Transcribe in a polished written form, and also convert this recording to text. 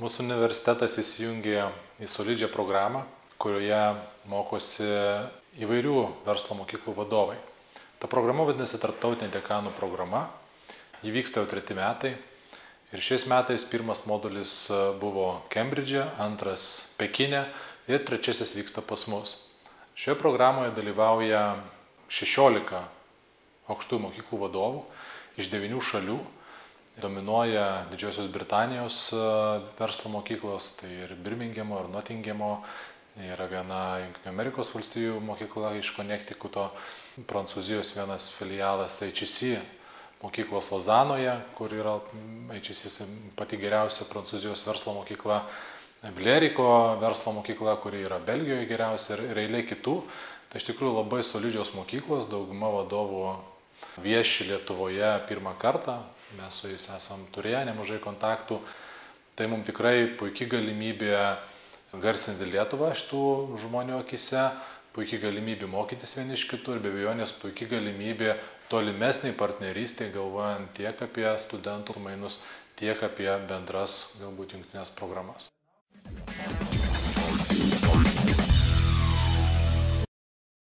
Mūsų universitetas įsijungė į solidžią programą, kurioje mokosi įvairių verslo mokyklų vadovai. Ta programa vadinasi Tarptautinė dekanų programa. Ji vyksta jau 3 metai. Ir šiais metais pirmas modulis buvo Kembridže, antras Pekine ir trečiasis vyksta pas mus. Šioje programoje dalyvauja 16 aukštųjų mokyklų vadovų iš 9 šalių. Dominuoja Didžiosios Britanijos verslo mokyklos, tai ir Birmingemo, ir Nottinghamo. Yra viena Jungtinių Amerikos valstijų mokykla iš Konektikuto, Prancūzijos vienas filialas HEC mokyklos Lozanoje, kur yra HEC pati geriausia Prancūzijos verslo mokykla, Vleriko verslo mokykla, kuri yra Belgijoje geriausia ir eilė kitų. Tai iš tikrųjų labai solidžios mokyklos, dauguma vadovų vieši Lietuvoje pirmą kartą, mes su jais esam turėję nemažai kontaktų. Tai mums tikrai puikia galimybė garsinti Lietuvą šitų žmonių akise, puikia galimybė mokytis vieni iš kitų ir be abejonės puikia galimybė tolimesniai partnerystė, galvojant tiek apie studentų mainus, tiek apie bendras galbūt jungtinės programas.